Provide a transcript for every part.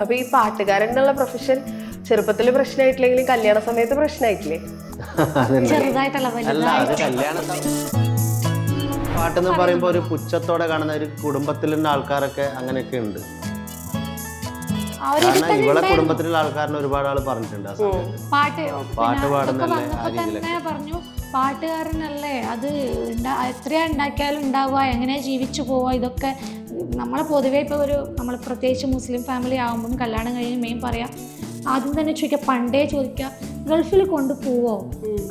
അപ്പൊ ഈ പാട്ടുകാരൻ എന്നുള്ള പ്രൊഫഷൻ ചെറുപ്പത്തിൽ പ്രശ്നമായിട്ടില്ലെങ്കിലും കല്യാണ സമയത്ത് പ്രശ്നമായിട്ടില്ലേ? അല്ല, അത് കല്യാണം പാട്ടെന്ന് പറയുമ്പോ ഒരു പുച്ഛത്തോടെ കാണുന്ന ഒരു കുടുംബത്തിലുള്ള ആൾക്കാരൊക്കെ അങ്ങനെയൊക്കെ ഉണ്ട്. കാരണം ഇവളെ കുടുംബത്തിലുള്ള ആൾക്കാരനെ ഒരുപാട് ആള് പറഞ്ഞിട്ടുണ്ട് ആ സമയത്ത് പാട്ട് പാടുന്നല്ലേ ആ രീതിയിലൊക്കെ പറഞ്ഞു. പാട്ടുകാരനല്ലേ, അത് എത്രയാ ഉണ്ടാക്കിയാലും ഉണ്ടാവുക, എങ്ങനെയാ ജീവിച്ചു പോവുക, ഇതൊക്കെ നമ്മളെ പൊതുവേ ഇപ്പോൾ നമ്മൾ പ്രത്യേകിച്ച് മുസ്ലിം ഫാമിലി ആകുമ്പം കല്യാണം കഴിഞ്ഞ് മെയിൻ പറയാം, ആദ്യം തന്നെ ചോദിക്കുക, പണ്ടേ ചോദിക്കുക ഗൾഫിൽ കൊണ്ടുപോവോ,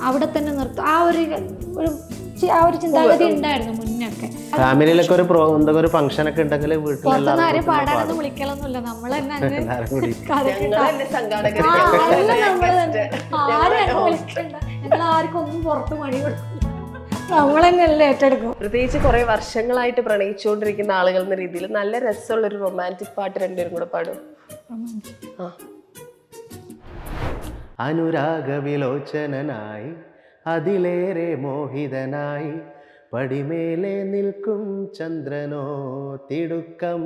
അവിടെ തന്നെ നിർത്തും, ആ ഒരു ചിന്താഗതി ഉണ്ടായിരുന്നു മുന്നൊക്കെ. ഫാമിലിയിലൊക്കെ ഒരു ഫംഗ്ഷൻ ഒക്കെ ഉണ്ടെങ്കിൽ പുറത്തുനിന്ന് പാടാനൊന്നും വിളിക്കലൊന്നുമില്ല, നമ്മൾ തന്നെ ആരും വിളിക്കണ്ട, ഞങ്ങൾ ആർക്കും ഒന്നും പുറത്ത് മണി കൊടുക്കും, നമ്മൾ തന്നെ ഏറ്റെടുക്കും. പ്രത്യേകിച്ച് കുറെ വർഷങ്ങളായിട്ട് പ്രണയിച്ചുകൊണ്ടിരിക്കുന്ന ആളുകൾ എന്ന രീതിയിൽ നല്ല രസമുള്ള ഒരു റൊമാൻറ്റിക് പാട്ട് രണ്ടുപേരും കൂടെ പാടും. അനുരാഗവിലോചനായി അതിലേറെ മോഹിതനായി പടിമേലെ നിൽക്കും ചന്ദ്രനോ തിടുക്കം,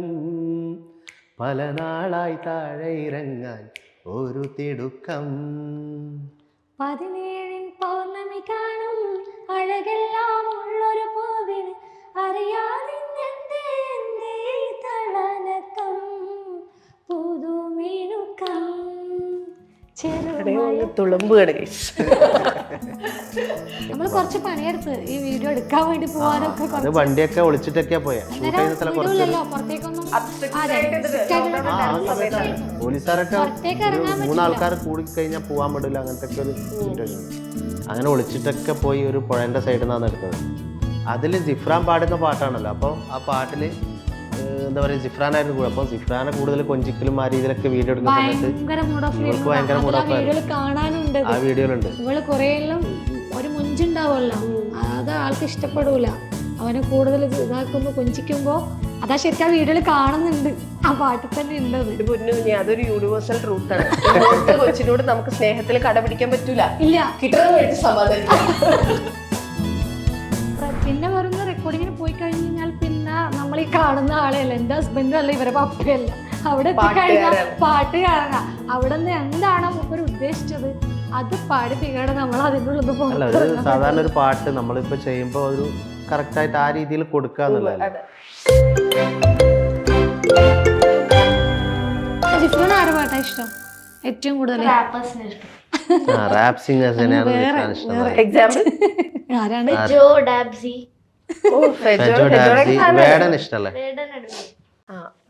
പല നാളായി താഴെ ഇറങ്ങാൻ ഒരു തിടുക്കം. 17 പൗർണമി കാണും അഴകെല്ലാം ഉള്ളൊരു പൂവിന് അറിയാതെ തളനക്കം പുതുമിനുക്കം തുളുമ്പുകയാണ്. നമ്മൾ കുറച്ച് പണിയെടുത്ത് ഈ വീഡിയോ എടുക്കാൻ വേണ്ടി പോവാനൊക്കെ വണ്ടിയൊക്കെ ഒളിച്ചിട്ടൊക്കെയാ പോയാ പോലീസുകാരൊക്കെ 3 ആൾക്കാർ കൂടി കഴിഞ്ഞാൽ പോവാൻ പറ്റില്ല, അങ്ങനത്തെ ഒക്കെ ഒരു സിറ്റുവേഷൻ. അങ്ങനെ ഒളിച്ചിട്ടൊക്കെ പോയി ഒരു പുഴന്റെ സൈഡിൽ നിന്നാണ് എടുത്തത്. അതിൽ ജിഫ്രാൻ പാടുന്ന പാട്ടാണല്ലോ, അപ്പോൾ ആ പാട്ടില് എന്താ പറയുക, ജിഫ്രാനായിരുന്നു കൂടെ. അപ്പോൾ ജിഫ്രാനെ കൂടുതൽ കൊഞ്ചിക്കലും ആ രീതിയിലൊക്കെ വീഡിയോ എടുക്കുന്ന സമയത്ത് ഇവൾക്ക് ഭയങ്കര കാണാനുണ്ട്. ആ വീഡിയോയിലുണ്ട് ഇവള് കുറെയെല്ലാം ഒരു മുഞ്ചുണ്ടാവുമല്ലോ, അത് ആൾക്ക് ഇഷ്ടപ്പെടൂല. അവനെ കൂടുതൽ ഇതാക്കുമ്പോ കൊഞ്ചിക്കുമ്പോ അതാ ശരിക്കും ആ വീഡിയോയിൽ കാണുന്നുണ്ട്, ആ പാട്ടിൽ തന്നെ ഉണ്ടത്. അതൊരു യൂണിവേഴ്സൽ ട്രൂത്താണ്. കൊച്ചിനോട് നമുക്ക് സ്നേഹത്തിൽ കടപിടിക്കാൻ പറ്റൂല, ഇല്ല, കിട്ടുന്ന സമാധാനം. പിന്നെ വരുന്ന റെക്കോർഡിങ്ങിന് പോയി കഴിഞ്ഞാൽ പിന്നെ നമ്മൾ ഈ കാണുന്ന ആളെയല്ല, എൻ്റെ ഹസ്ബൻഡും അല്ല ഇവരെ പപ്പയല്ല, അവിടെ എത്തിക്കഴിഞ്ഞാൽ പാട്ട് കാണുക, അവിടെ നിന്ന് എന്താണോ മൂപ്പര് ഉദ്ദേശിച്ചത് അത് പാടി തീരാണ് നമ്മൾ അതിൻ്റെ ഉള്ളത്. സാധാരണ ഒരു പാട്ട് നമ്മളിപ്പോ ചെയ്യുമ്പോ ഒരു കറക്റ്റ് ആയിട്ട് ആ രീതിയിൽ കൊടുക്കാന്നുള്ളത്. ജിഫ്രോന് ആരുടെ പാട്ടാ ഇഷ്ടം ഏറ്റവും കൂടുതൽ? റാപ്പ് സിംഗേഴ്സിനെയാണ് എക്സാമ്പിൾ ആരാണ്? വേടൻ ഇഷ്ടല്ലേ?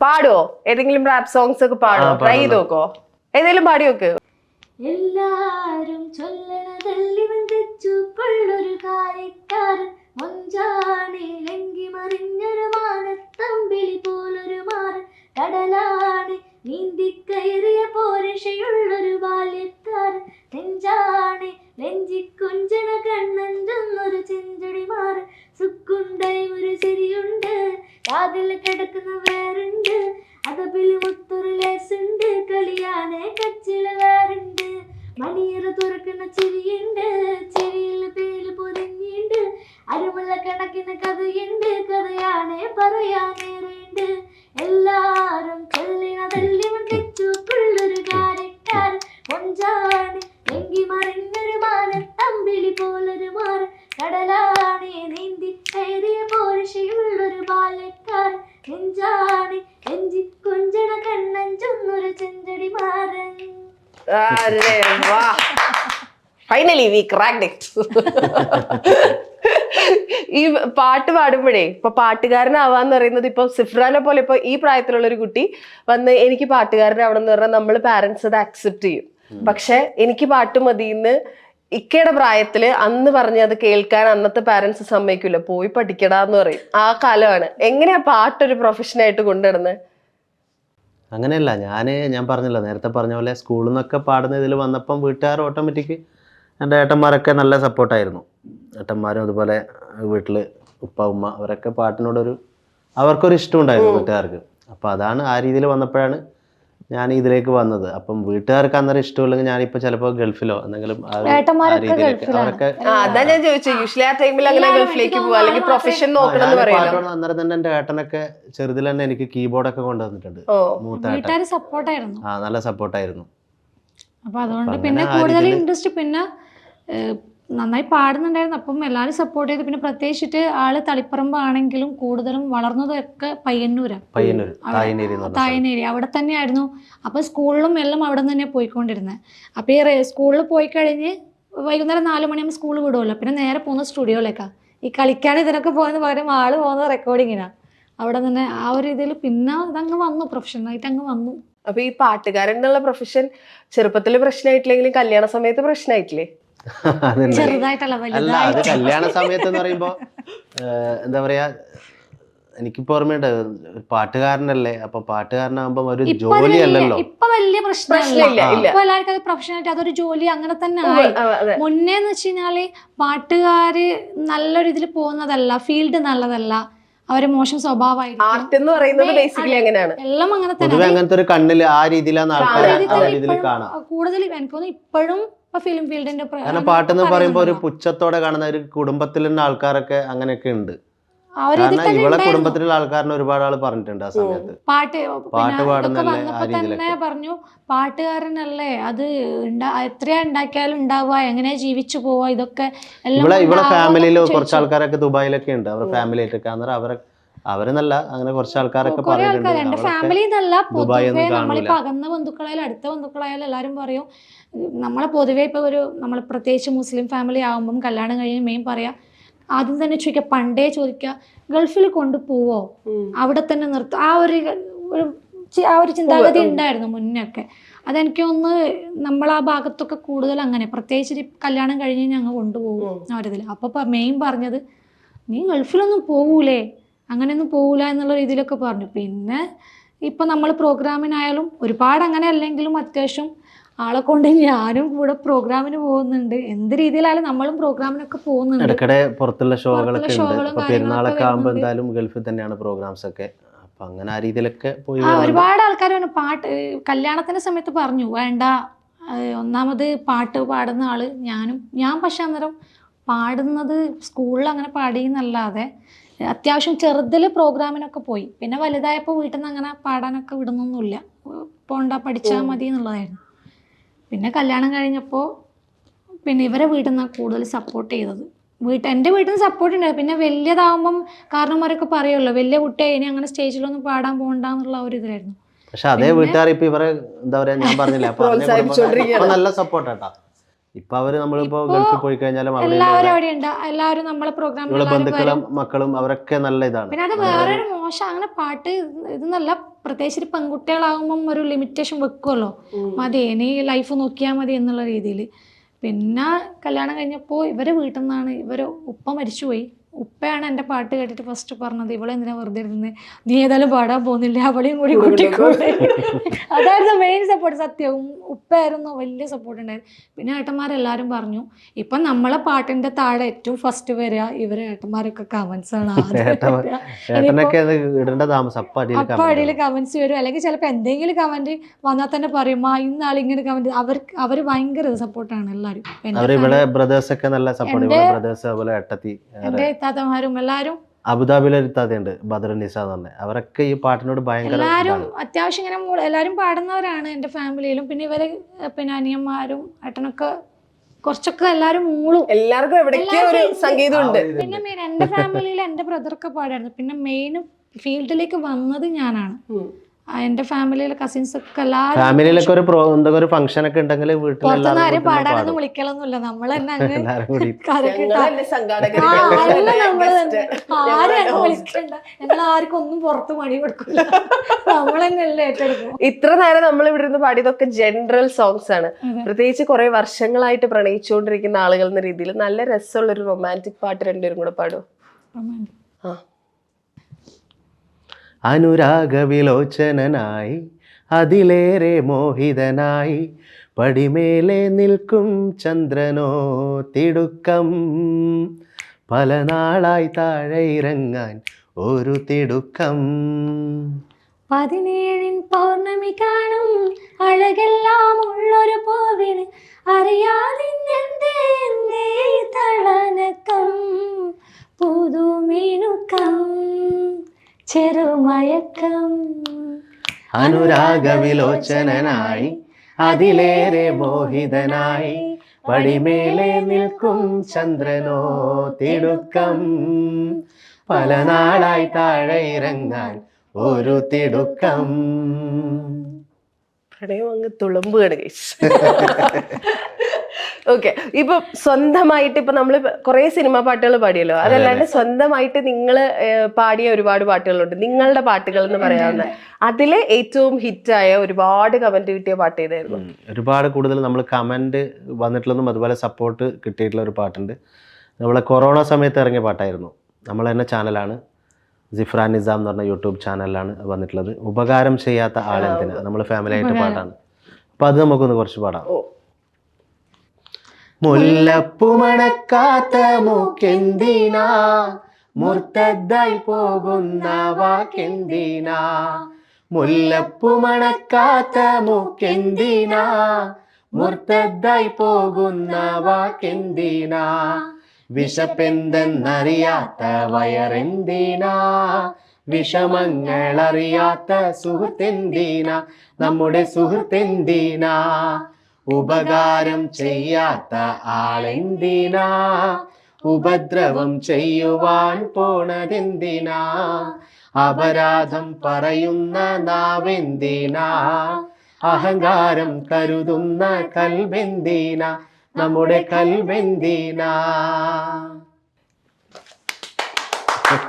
പാടുവോ? ഏതെങ്കിലും റാപ്പ് സോങ്സ് ഒക്കെ പാടുവോ? ട്രൈ ചെയ്ത് നോക്കോ? ഏതെങ്കിലും പാടി നോക്ക്. എല്ലാരും ചൊല്ലണതല്ലിവൻ തെച്ചുകൊള്ളൊരു കാര്യക്കാരൻ, മൊഞ്ചാണിലെങ്കി മറിഞ്ഞൊരു മാനത്തമ്പിളി പോലൊരു മാറൻ, കടലാണ് നീന്തിക്കയറിയ പോരക്ഷയുള്ളൊരു ബാല്യക്കാരൻ, നെഞ്ചാണ് ലെഞ്ചിക്കുഞ്ചണ കണ്ണഞ്ചൊന്നൊരു ചെഞ്ചടി മാറൻ, സുക്കുണ്ടായി ഒരു ശരിയുണ്ട്, കാതിൽ കിടക്കുന്ന വേറുണ്ട്, അതപ്പില് മുത്തൊരു ലേസുണ്ട്, കളിയാണ് കച്ചില് വേറുണ്ട്, മണിയറ തുറക്കുന്ന ചെവിയുണ്ട്, ചെവിയിൽ പേര് പൊതിഞ്ഞിണ്ട്, അരുമുള്ള കണക്കിന് കഥയുണ്ട്, കഥയാണ് പറയാനേറെയുണ്ട്, എല്ലാരും ചൊല്ലിനതല്ലിവൻ തെച്ചുകൊള്ളൊരു കാര്യക്കാരൻ, മൊഞ്ചാണ് എങ്കി മറിഞ്ഞൊരു മാനത്തമ്പിളി പോലൊരു മാറൻ, കടലാണ് നീന്തി കയറിയ പോരക്ഷയുള്ളൊരു ബാല്യക്കാരൻ, നെഞ്ചാണ് എഞ്ചി കൊഞ്ചണ കണ്ണഞ്ചൊന്നൊരു ചെഞ്ചടി മാറൻ. Finally we cracked it. ഈ പാട്ട് പാടുമ്പോഴേ ഇപ്പൊ പാട്ടുകാരനാവാന്ന് പറയുന്നത് ഇപ്പൊ സിഫ്രാനെ പോലെ ഇപ്പൊ ഈ പ്രായത്തിലുള്ള ഒരു കുട്ടി വന്ന് എനിക്ക് പാട്ടുകാരനാവണം എന്ന് പറഞ്ഞാൽ നമ്മൾ പാരന്റ്സ് അത് അക്സെപ്റ്റ് ചെയ്യും. പക്ഷെ എനിക്ക് പാട്ട് മതിന്ന് ഇക്കയുടെ പ്രായത്തില് അന്ന് പറഞ്ഞ് അത് കേൾക്കാൻ അന്നത്തെ പാരന്റ്സ് സമ്മതിക്കൂല, പോയി പഠിക്കടാന്ന് പറയും. ആ കാലമാണ്. എങ്ങനെയാ പാട്ടൊരു പ്രൊഫഷനായിട്ട് കൊണ്ടുവരുന്നത്? അങ്ങനെയല്ല, ഞാൻ പറഞ്ഞല്ലോ നേരത്തെ പറഞ്ഞ പോലെ സ്കൂളിൽ നിന്നൊക്കെ പാടുന്ന ഇതിൽ വന്നപ്പം വീട്ടുകാർ ഓട്ടോമാറ്റിക് എൻ്റെ ഏട്ടന്മാരൊക്കെ നല്ല സപ്പോർട്ടായിരുന്നു. ഏട്ടന്മാരും അതുപോലെ വീട്ടിൽ ഉപ്പ ഉമ്മ അവരൊക്കെ പാട്ടിനോടൊരു അവർക്കൊരു ഇഷ്ടമുണ്ടായിരുന്നു വീട്ടുകാർക്ക്. അപ്പോൾ അതാണ് ആ രീതിയിൽ വന്നപ്പോഴാണ് ഞാൻ ഇതിലേക്ക് വന്നത്. അപ്പം വീട്ടുകാർക്ക് അന്നേരം ഇഷ്ടമില്ലെങ്കിൽ ഞാനിപ്പോൾ ചിലപ്പോൾ ഗൾഫിലോ എന്തെങ്കിലും ആ ഏട്ടന്മാരൊക്കെ രീതിയിലേക്ക് ഗൾഫിലാണ്. അവരൊക്കെ അതാ ഞാൻ ചോദിച്ചത്, യൂഷ്വലി ആ ടൈമിൽ അങ്ങനെ ഗൾഫിലേക്ക് പോവാ അല്ലെങ്കിൽ പ്രൊഫഷൻ നോക്കണം എന്ന് പറയല്ലോ. പാട്ട് അന്നേരം തന്നെ എൻ്റെ ഏട്ടനൊക്കെ ചെറുതിൽ തന്നെ എനിക്ക് കീബോർഡൊക്കെ കൊണ്ടുവന്നിട്ടുണ്ട്. ഓ മൂത്ത ഏട്ടൻ വീട്ടുകാർ സപ്പോർട്ടായിരുന്നു. നല്ല സപ്പോർട്ടായിരുന്നു. അപ്പൊ അതുകൊണ്ട് പിന്നെ കൂടുതൽ ഇൻട്രസ്റ്റ്, പിന്നെ നന്നായി പാടുന്നുണ്ടായിരുന്നു. അപ്പം എല്ലാവരും സപ്പോർട്ട് ചെയ്തു. പിന്നെ പ്രത്യേകിച്ചിട്ട് ആള് തളിപ്പറമ്പ് ആണെങ്കിലും കൂടുതലും വളർന്നതൊക്കെ പയ്യന്നൂരാണ്, പയ്യന്നൂർ തായനേരി എന്ന് പറഞ്ഞ തായനേരി അവിടെ തന്നെയായിരുന്നു. അപ്പൊ സ്കൂളിലും എല്ലാം അവിടെ നിന്ന് തന്നെ പോയിക്കൊണ്ടിരുന്നത്. അപ്പൊ ഈ സ്കൂളിൽ പോയി കഴിഞ്ഞ് വൈകുന്നേരം 4 മണിയാകുമ്പോൾ സ്കൂൾ വിടുമല്ലോ, പിന്നെ നേരെ പോകുന്ന സ്റ്റുഡിയോയിലേക്കാണ്. ഈ കളിക്കാൻ ഇതിനൊക്കെ പോകുന്ന പകരം ആള് പോകുന്നത് റെക്കോർഡിങ്ങിനാണ്. അവിടെ തന്നെ ആ ഒരു ഇതിൽ പിന്നെ അതങ്ങ് വന്നു, പ്രൊഫഷണലായിട്ട് അങ്ങ് വന്നു. അപ്പൊ ഈ പാട്ടുകാരൻ എന്നുള്ള പ്രൊഫഷൻ ചെറുപ്പത്തിൽ പ്രശ്നമായിട്ടില്ലെങ്കിലും കല്യാണ സമയത്ത് പ്രശ്നമായിട്ടില്ലേ? അതന്നെ. ചെറുതായിട്ടല്ല, അല്ല, അത് കല്യാണ സമയത്ത് എന്ന് പറയുമ്പോ എന്താ പറയാ, എനിക്കിപ്പോ ഓർമ്മയുണ്ട്, പാട്ടുകാരനല്ലേ, അപ്പൊ പാട്ടുകാരനാകുമ്പോ ഒരു ജോലിയല്ലല്ലോ. ഇപ്പൊ വലിയ പ്രശ്നമില്ല. ഇല്ല. ഇപ്പൊ എല്ലാവർക്കും അത് പ്രൊഫഷണലായിട്ട് അതൊരു ജോലി അങ്ങനെ തന്നെ ആയി. അതെ. മുന്നേന്ന് വെച്ച് കഴിഞ്ഞാല് പാട്ടുകാര് നല്ലൊരു ഇതിൽ പോകുന്നതല്ല, ഫീൽഡ് നല്ലതല്ല, അവര് മോശം സ്വഭാവമായിരിക്കും. ആർട്ട് എന്ന് പറയുന്നത് ബേസിക്കലി അങ്ങനെയാണ്. എല്ലാം അങ്ങനെ തന്നെ. പൊതുവെ അങ്ങനത്തെ ഒരു കണ്ണില് ആ രീതിയിലാണ് ആൾക്കാർ ആ രീതിയിൽ കാണാം. കൂടുതൽ എനിക്ക് തോന്നുന്നു ഇപ്പോഴും ഇപ്പൊ ഫിലിം ഫീൽഡിന്റെ കാരണം പാട്ടെന്ന് പറയുമ്പോ ഒരു പുച്ഛത്തോടെ കാണുന്ന ഒരു കുടുംബത്തിലുള്ള ആൾക്കാരൊക്കെ അങ്ങനെയൊക്കെ ഉണ്ട്. കാരണം ഇവളെ കുടുംബത്തിലുള്ള ആൾക്കാരനെ ഒരുപാട് ആള് പറഞ്ഞിട്ടുണ്ട് ആ സമയത്ത്. പാട്ട് പാടുന്നല്ലേ ആ വന്നപ്പോ തന്നെ രീതിയിലൊക്കെ. പറഞ്ഞു, പാട്ടുകാരനല്ലേ, അത് എത്രയാ ഉണ്ടാക്കിയാലും ഉണ്ടാവുക, എങ്ങനെയാ ജീവിച്ചു പോവാ, ഇതൊക്കെ ഇവളെ ഫാമിലിയിൽ കുറച്ച് ആൾക്കാരൊക്കെ ദുബായിലൊക്കെ ഉണ്ട്, അവരുടെ ഫാമിലി ആയിട്ടൊക്കെ. അന്നേരം അവരെന്നല്ല, അങ്ങനെ കുറച്ച് ആൾക്കാരൊക്കെ കുറെ ആൾക്കാർ എന്റെ ഫാമിലി എന്നല്ല, ദുബായ് പൊതുവെ ഒന്നും നമ്മളിപ്പോ അകന്ന ബന്ധുക്കളായാലും അടുത്ത ബന്ധുക്കളായാലും എല്ലാവരും പറയും, നമ്മളെ പൊതുവെ ഇപ്പൊ നമ്മൾ പ്രത്യേകിച്ച് മുസ്ലിം ഫാമിലി ആകുമ്പം കല്യാണം കഴിഞ്ഞ് മെയിൻ പറയാ, ആദ്യം തന്നെ ചോദിക്കുക, പണ്ടേ ചോദിക്കുക, ഗൾഫിൽ കൊണ്ടുപോവോ, അവിടെ തന്നെ നിർത്തും, ആ ഒരു ചിന്താഗതി ഉണ്ടായിരുന്നു മുന്നൊക്കെ. അതെനിക്ക് ഒന്ന് നമ്മളാ ഭാഗത്തൊക്കെ കൂടുതൽ അങ്ങനെ, പ്രത്യേകിച്ച് കല്യാണം കഴിഞ്ഞ് ഞങ്ങൾ കൊണ്ടുപോകും ആ ഒരു ഇതിൽ. അപ്പൊ മെയിൻ പറഞ്ഞത്, നീ ഗൾഫിലൊന്നും പോവൂലേ, അങ്ങനെയൊന്നും പോവില്ല എന്നുള്ള രീതിയിലൊക്കെ പറഞ്ഞു. പിന്നെ ഇപ്പം നമ്മൾ പ്രോഗ്രാമിനായാലും ഒരുപാട് അങ്ങനെ അല്ലെങ്കിലും അത്യാവശ്യം ആളെ കൊണ്ട് ഞാനും കൂടെ പ്രോഗ്രാമിന് പോകുന്നുണ്ട്. എന്ത് രീതിയിലായാലും നമ്മളും പ്രോഗ്രാമിനൊക്കെ പോകുന്നുണ്ട്. ഇടയ്ക്കിടെ പുറത്തുള്ള ഷോകളൊക്കെ ഉണ്ട്. ഇപ്പൊ പെരുന്നാളൊക്കെ ആകുമ്പോൾ എന്തായാലും ഗൾഫിൽ തന്നെയാണ് പ്രോഗ്രാംസ് ഒക്കെ. അപ്പൊ അങ്ങനെ ആ രീതിയിലൊക്കെ പോയി ഒരുപാട് ആൾക്കാർ പറഞ്ഞു, പാട്ട് കല്യാണത്തിന്റെ സമയത്ത് പറഞ്ഞു വേണ്ട, ഒന്നാമത് പാട്ട് പാടുന്ന ആള് ഞാൻ പക്ഷെ അന്നേരം പാടുന്നത് സ്കൂളിൽ അങ്ങനെ പാടിയെന്നല്ലാതെ അത്യാവശ്യം ചെറുതിൽ പ്രോഗ്രാമിനൊക്കെ പോയി. പിന്നെ വലുതായപ്പോൾ വീട്ടിൽ നിന്ന് അങ്ങനെ പാടാനൊക്കെ വിടുന്നൊന്നുമില്ല, പോണ്ട പഠിച്ചാൽ മതി എന്നുള്ളതായിരുന്നു. പിന്നെ കല്യാണം കഴിഞ്ഞപ്പോൾ പിന്നെ ഇവരെ വീട്ടിൽ നിന്നാണ് കൂടുതൽ സപ്പോർട്ട് ചെയ്തത്. എൻ്റെ വീട്ടിൽ നിന്ന് സപ്പോർട്ട് ഉണ്ടായത്. പിന്നെ വലിയതാവുമ്പം കാരണന്മാരൊക്കെ പറയുമല്ലോ, വലിയ കുട്ടിയായി ഇനി അങ്ങനെ സ്റ്റേജിലൊന്നും പാടാൻ പോകണ്ടെന്നുള്ള ഒരു ഇതിലായിരുന്നു. പക്ഷെ അതേ വീട്ടുകാർ ഇപ്പൊ ഇവരെ എന്താ പറയാ, ഞാൻ പറഞ്ഞില്ല, നല്ല സപ്പോർട്ടാട്ടാ. ഇപ്പൊ അവര് നമ്മളിപ്പോ ഗൾഫിൽ പോയി കഴിഞ്ഞാലും എല്ലാവരും അവിടെ ഉണ്ട്, എല്ലാവരും നമ്മളെ പ്രോഗ്രാമിൽ ബന്ധുക്കളും മക്കളും അവരൊക്കെ നല്ല ഇതാണ്. പിന്നെ അത് വേറൊരു മോശം, അങ്ങനെ പാട്ട് ഇതെന്നല്ല, പ്രത്യേകിച്ച് പെൺകുട്ടികളാകുമ്പം ഒരു ലിമിറ്റേഷൻ വെക്കുമല്ലോ, മതി ഇനി ലൈഫ് നോക്കിയാൽ മതി എന്നുള്ള രീതിയിൽ. പിന്നെ കല്യാണം കഴിഞ്ഞപ്പോൾ ഇവരെ വീട്ടിൽ നിന്നാണ്, ഇവര് ഉപ്പ മരിച്ചുപോയി. ഉപ്പയാണ് എൻ്റെ പാട്ട് കേട്ടിട്ട് ഫസ്റ്റ് പറഞ്ഞത്, ഇവളെന്തിനാ വെറുതെ ഇരുന്നത്, നീ ഏതായാലും പാടാൻ പോകുന്നില്ല, അവളെയും കൂടി കൂട്ടിക്കൂടെ. അതായിരുന്നു മെയിൻ സപ്പോർട്ട്. സത്യവും ഉപ്പയായിരുന്നു വലിയ സപ്പോർട്ട് ഉണ്ടായിരുന്നു. പിന്നെ ഏട്ടന്മാരെല്ലാവരും പറഞ്ഞു, ഇപ്പം നമ്മളെ പാട്ടിന്റെ താഴെ ഏറ്റവും ഫസ്റ്റ് വരിക ഇവരെ ഏട്ടന്മാരൊക്കെ കമന്റ്സ് ആണ്. അപ്പൊ അടിയിൽ കമന്റ്സ് വരും, അല്ലെങ്കിൽ ചിലപ്പോൾ എന്തെങ്കിലും കമന്റ് വന്നാൽ തന്നെ പറയും, ഇന്നാൾ ഇങ്ങനെ കമന്റ്. അവര് ഭയങ്കര സപ്പോർട്ടാണ് എല്ലാവരും. എന്റെ ഇത്താത്തമാരും എല്ലാവരും അബുദാബിയിലെ ഒരു ഇത്താത്തയുണ്ട്, ബദറുന്നിസ എന്ന് പറഞ്ഞ, അവരൊക്കെ ഈ പാട്ടിനോട് ഭയങ്കര എല്ലാവരും അത്യാവശ്യം ഇങ്ങനെ എല്ലാവരും പാടുന്നവരാണ് എൻ്റെ ഫാമിലിയിലും. പിന്നെ ഇവര് പിന്നെ അനിയന്മാരും ഏട്ടനൊക്കെ കുറച്ചൊക്കെ എല്ലാവരും മൂളും, എല്ലാവർക്കും എവിടേക്കോ ഒരു സംഗീതമുണ്ട്. പിന്നെ മെയിൻ എൻ്റെ ഫാമിലിയിൽ എൻ്റെ ബ്രദറൊക്കെ പാടായിരുന്നു. പിന്നെ മെയിൻ ഫീൽഡിലേക്ക് വന്നത് ഞാനാണ്. എൻ്റെ ഫാമിലിയിലെ കസിൻസ് ഒക്കെ എല്ലാവരും ഫാമിലിയിലൊക്കെ ഒരു ഫംഗ്ഷൻ ഒക്കെ ഉണ്ടെങ്കിൽ പുറത്തുനിന്നാരും പാടാനൊന്നും വിളിക്കലൊന്നുമില്ല, നമ്മൾ തന്നെ അങ്ങ് ആരും വിളിക്കണ്ട, ഞങ്ങൾ ആർക്കും ഒന്നും പുറത്ത് പണി കൊടുക്കില്ല, നമ്മൾ തന്നെ എല്ലാം ഏറ്റെടുക്കും. ഇത്ര നേരം നമ്മൾ ഇവിടെ ഇരുന്ന് പാടിയതൊക്കെ ജനറൽ സോങ്സ് ആണ്. പ്രത്യേകിച്ച് കുറെ വർഷങ്ങളായിട്ട് പ്രണയിച്ചുകൊണ്ടിരിക്കുന്ന ആളുകൾ എന്ന രീതിയിൽ നല്ല രസമുള്ള ഒരു റൊമാൻറ്റിക് പാട്ട് രണ്ടുപേരും കൂടെ പാടും. അനുരാഗവിലോചനായി അതിലേറെ മോഹിതനായി പടിമേലെ നിൽക്കും ചന്ദ്രനോ തിടുക്കം, പല നാളായി താഴെ ഇറങ്ങാൻ ഒരു തിടുക്കം. 17 പൗർണമി കാണും അഴകെല്ലാം ഉള്ളൊരു പൂവിന് അറിയാതെ എന്തേ തളനക്കം പുതുമിനുക്കം ചെറുമയക്കം. അനുരാഗവിലോചനായി അതിലേറെ മോഹിതനായി പടിമേലെ നിൽക്കും ചന്ദ്രനോ തിടുക്കം പല നാളായി താഴെ ഇറങ്ങാൻ ഒരു തിടുക്കം. പ്രണയം അങ്ങ് തുളുമ്പുകയാണ് ഗൈസ്. ഓക്കെ, ഇപ്പൊ സ്വന്തമായിട്ട് ഇപ്പൊ നമ്മള് കുറെ സിനിമാ പാട്ടുകൾ പാടിയല്ലോ, അതല്ലാണ്ട് സ്വന്തമായിട്ട് നിങ്ങൾ പാടിയ ഒരുപാട് പാട്ടുകളുണ്ട്. നിങ്ങളുടെ പാട്ടുകൾ എന്ന് പറയാവുന്ന അതില് ഏറ്റവും ഹിറ്റായ ഒരുപാട് കമന്റ് കിട്ടിയ പാട്ട് ഏതായിരുന്നു? ഒരുപാട് കൂടുതൽ നമ്മൾ കമന്റ് വന്നിട്ടുള്ളതും അതുപോലെ സപ്പോർട്ട് കിട്ടിയിട്ടുള്ള ഒരു പാട്ടുണ്ട്. നമ്മളെ കൊറോണ സമയത്ത് ഇറങ്ങിയ പാട്ടായിരുന്നു. നമ്മൾ തന്നെ ചാനലാണ്, ജിഫ്രാൻ നിസാം എന്ന് പറഞ്ഞ യൂട്യൂബ് ചാനലിലാണ് വന്നിട്ടുള്ളത്. ഉപകാരം ചെയ്യാത്ത ആളെന്തിനാ, നമ്മൾ ഫാമിലി ആയിട്ട് പാട്ടാണ്. അപ്പൊ അത് നമുക്കൊന്ന് കുറച്ച് പാടാം. മുല്ലപ്പൂ മണക്കാത്ത മൂക്കെന്തിനാ മുർത്തദ്ദായി പോകുന്ന വാക്കെന്തിനാ, മുല്ലപ്പൂ മണക്കാത്ത മൂക്കെന്തിനാ മുർത്തദ്ദായി പോകുന്ന വാക്കെന്തിനാ, വിശപ്പെന്തെന്നറിയാത്ത വയറെന്തിനാ, വിഷമങ്ങളറിയാത്ത സുഹൃത്തെന്തിനാ, നമ്മുടെ സുഹൃത്തെന്തിനാ, ഉപകാരം ചെയ്യാത്ത ആളെന്തിനാ, ഉപദ്രവം ചെയ്യുവാൻ പോണതെന്തിനാ, അപരാധം പറയുന്ന നാവെന്തിനാ, അഹങ്കാരം കരുതുന്ന കൽബെന്തിനാ, നമ്മുടെ കൽബെന്തിനാ.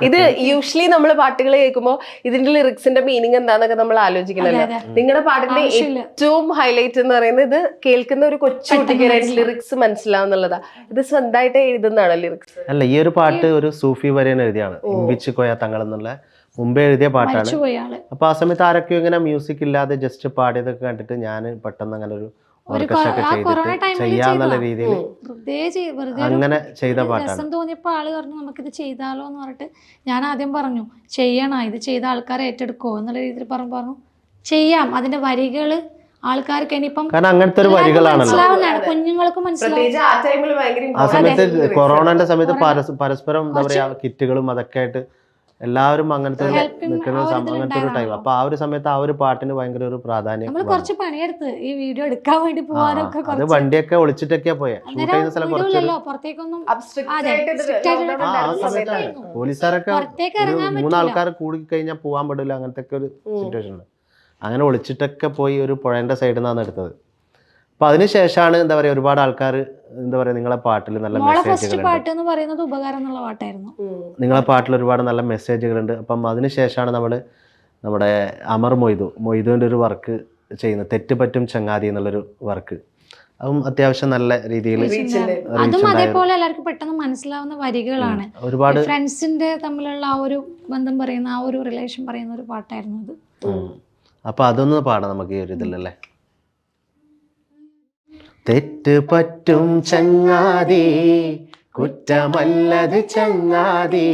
ഇത് യൂഷ്വലി നമ്മൾ പാട്ടുകൾ കേൾക്കുമ്പോൾ ഇതിന്റെ ലിറിക്സിന്റെ മീനിങ് എന്താന്നൊക്കെ നമ്മൾ ആലോചിക്കണല്ലോ. നിങ്ങളുടെ പാട്ടിന്റെ ഏറ്റവും ഹൈലൈറ്റ് എന്ന് പറയുന്നത് ഇത് കേൾക്കുന്ന ഒരു കൊച്ചുകുട്ടിക്ക് ലിറിക്സ് മനസ്സിലാവുന്നുള്ളതാ. ഇത് സ്വന്തമായിട്ട് എഴുതുന്നതാണോ ലിറിക്സ്? അല്ല, ഈ ഒരു പാട്ട് ഒരു സൂഫി വരൻ എഴുതിയാണ്. ഇമ്പിച്ച് കോയ തങ്ങൾ എന്നുള്ള മുമ്പേ എഴുതിയ പാട്ടാണ്. അപ്പൊ ആ സമയത്ത് ആരൊക്കെയോ ഇങ്ങനെ മ്യൂസിക് ഇല്ലാതെ ജസ്റ്റ് പാടിയതൊക്കെ കണ്ടിട്ട് ഞാൻ പെട്ടെന്ന് അങ്ങനെ ഒരു ഓർക്കസ്ട്ര ചെയ്തിട്ട് ചെയ്യാന്നുള്ള രീതിയിൽ അങ്ങനെ ചെയ്ത പാട്ടാണ്. രസം തോന്നിയപ്പോൾ ആള് പറഞ്ഞു നമുക്കിത് ചെയ്താലോ എന്ന് പറഞ്ഞിട്ട് ഞാൻ ആദ്യം പറഞ്ഞു ചെയ്യണം, ഇത് ചെയ്ത ആൾക്കാരെ ഏറ്റെടുക്കോ എന്നുള്ള രീതിയിൽ പറഞ്ഞു ചെയ്യാം. അതിന്റെ വരികള് ആൾക്കാർക്ക് ഇനിയിപ്പം കാരണം അങ്ങനത്തെ ഒരു വരികളാണല്ലോ കുഞ്ഞുങ്ങൾക്ക് മനസ്സിലാവും. ആ സമയത്ത് കൊറോണന്റെ സമയത്ത് പരസ്പരം എന്താ പറയാ കിറ്റുകളും അതൊക്കെ ആയിട്ട് എല്ലാവരും അങ്ങനത്തെ നിൽക്കുന്ന അങ്ങനത്തെ ഒരു ടൈം. അപ്പൊ ആ ഒരു സമയത്ത് ആ ഒരു പാട്ടിന് ഭയങ്കര ഒരു പ്രാധാന്യം. നമ്മൾ കുറച്ച് പണിയെടുത്ത് ഈ വീഡിയോ എടുക്കാൻ വേണ്ടി പോകാനൊക്കെ അത് വണ്ടിയൊക്കെ ഒളിച്ചിട്ടൊക്കെയാ പോയെ. ഷൂട്ട് ചെയ്യുന്ന സ്ഥലം പുറത്തേക്കൊന്നും പോലീസുകാരൊക്കെ 3 ആൾക്കാർ കൂടി കഴിഞ്ഞാൽ പോകാൻ പറ്റില്ല. അങ്ങനത്തെ ഒക്കെ ഒരു സിറ്റുവേഷൻ ഉണ്ട്. അങ്ങനെ ഒളിച്ചിട്ടൊക്കെ പോയി ഒരു പുഴേന്റെ സൈഡിൽ നിന്നാണ് എടുത്തത്. അപ്പൊ അതിനുശേഷമാണ് എന്താ പറയാ ഒരുപാട് ആൾക്കാർ എന്താ പറയാ നിങ്ങളെ പാട്ടിൽ നല്ല പാട്ട് എന്ന് പറയുന്നത് ഉപകാരം എന്നുള്ള പാട്ടായിരുന്നു. നിങ്ങളെ പാട്ടിൽ ഒരുപാട് നല്ല മെസ്സേജുകളുണ്ട്. അപ്പം അതിനുശേഷമാണ് നമ്മുടെ അമർ മൊയ്തുവിൻ്റെ ഒരു വർക്ക് ചെയ്യുന്നത്, തെറ്റുപറ്റും ചങ്ങാതി എന്നുള്ളൊരു വർക്ക്. അതും അത്യാവശ്യം നല്ല രീതിയിൽ അതും അതേപോലെ എല്ലാവർക്കും പെട്ടെന്ന് മനസ്സിലാവുന്ന വരികളാണ്. ഒരുപാട് ഫ്രണ്ട്സിന്റെ തമ്മിലുള്ള ആ ഒരു ബന്ധം പറയുന്ന ആ ഒരു റിലേഷൻ പറയുന്ന ഒരു പാട്ടായിരുന്നു അത്. അപ്പൊ അതൊന്ന് പാടാം നമുക്ക് ഈ ഒരു ഇതിലല്ലേ. തെറ്റ് പറ്റും ചങ്ങാതി കുറ്റമല്ലത് ചങ്ങാതി,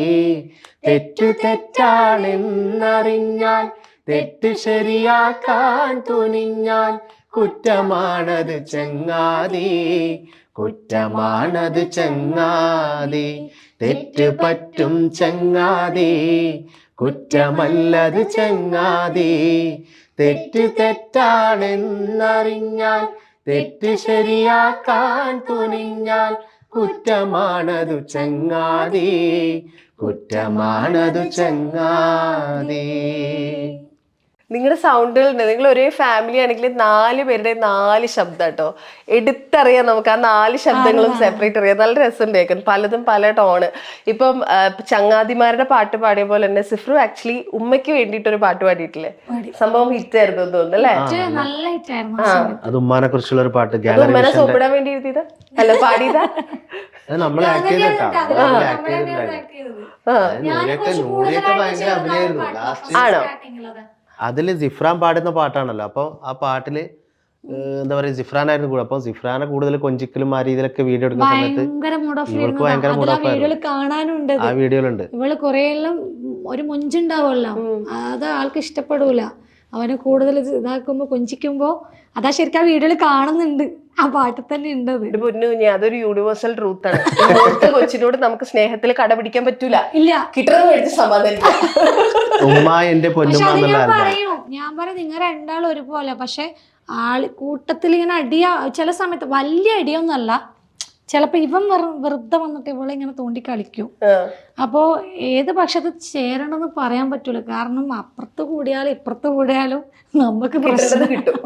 തെറ്റു തെറ്റാണെന്നറിഞ്ഞാൽ തെറ്റ് ശരിയാക്കാൻ തുനിഞ്ഞാൽ കുറ്റമാണത് ചങ്ങാതി, കുറ്റമാണത് ചങ്ങാതി, തെറ്റ് പറ്റും ചങ്ങാതി കുറ്റമല്ലത് ചങ്ങാതി, തെറ്റ് തെറ്റാണെന്നറിഞ്ഞാൽ തെറ്റ് ശരിയാക്കാൻ തുനിഞ്ഞാൽ കുറ്റമാണതു ചങ്ങാതി, കുറ്റമാണതു ചങ്ങാതി. നിങ്ങളുടെ സൗണ്ടുകളുണ്ട്. നിങ്ങൾ ഒരേ ഫാമിലി ആണെങ്കിൽ 4 പേരുടെ 4 ശബ്ദം കേട്ടോ, എടുത്തറിയാം നമുക്ക്. ആ 4 ശബ്ദങ്ങളും സെപ്പറേറ്റ് അറിയാം. നല്ല രസം കേൾക്കും, പലതും പല ടോണ്. ഇപ്പം ചങ്ങാതിമാരുടെ പാട്ട് പാടിയ പോലെ തന്നെ സിഫ്രു ആക്ച്വലി ഉമ്മയ്ക്ക് വേണ്ടിയിട്ടൊരു പാട്ട് പാടിയിട്ടില്ലേ? സംഭവം ഹിറ്റ് ആയിരുന്നു തോന്നുന്നു അല്ലേ? നല്ല ഹിറ്റ് ആയിരുന്നു. അത് ഉമ്മാനെ കുറിച്ചുള്ള ഒരു പാട്ട് ഉമ്മനെ സോപ്പിടാൻ വേണ്ടി എഴുതിയതാ അല്ല പാടിയതാ? നമ്മൾ ആക്ട് ചെയ്തിട്ടാ. ആണോ? അതില് ജിഫ്രാൻ പാടുന്ന പാട്ടാണല്ലോ. അപ്പോൾ ആ പാട്ടില് എന്താ പറയാ ജിഫ്രാനായിരുന്നു കൂടെ. അപ്പോൾ ജിഫ്രാനെ കൂടുതൽ കൊഞ്ചിക്കലും ആ രീതിയിലൊക്കെ വീഡിയോ എടുക്കുന്ന സമയത്ത് ഇവൾക്ക് ഭയങ്കര കാണാനുണ്ട്. ആ വീഡിയോയിലുണ്ട്. ഇവള് കൊറേ എല്ലാം ഒരു മുഞ്ചുണ്ടാവുമല്ലോ, അത് ആൾക്ക് ഇഷ്ടപ്പെടൂല. അവനെ കൂടുതൽ ഇതാക്കുമ്പോൾ കൊഞ്ചിക്കുമ്പോൾ അതാ ശരിക്കും ആ വീഡിയോയിൽ കാണുന്നുണ്ട്, ആ പാട്ടിൽ തന്നെ ഉണ്ടത്. ഒരു പൊന്നു കുഞ്ഞെ, അതൊരു യൂണിവേഴ്സൽ ട്രൂത്ത് ആണ്. ഇന്നത്തെ കൊച്ചിനോട് നമുക്ക് സ്നേഹത്തിൽ കടപിടിക്കാൻ പറ്റൂല. ഇല്ല, കിട്ടുന്നത് മേടിച്ച് സമാധാനിക്കാം. ഉമ്മ എന്റെ പക്ഷെ അത് പൊന്നുമ്മ ഞാൻ പറയും നിങ്ങൾ രണ്ടാളും ഒരുപോലെ. പക്ഷെ കൂട്ടത്തിൽ ഇങ്ങനെ അടിയാ ചില സമയത്ത് വലിയ അടിയൊന്നുമല്ല, ചിലപ്പോ ഇവൻ വെറുതെ വന്നിട്ട് ഇവളെ ഇങ്ങനെ തോണ്ടി കളിക്കും. അപ്പോ ഏത് പക്ഷത്ത് ചേരണമെന്ന് പറയാൻ പറ്റൂല. കാരണം അപ്പുറത്ത് കൂടിയാലും ഇപ്പുറത്ത് കൂടിയാലും നമുക്ക് പ്രശ്നം കിട്ടും.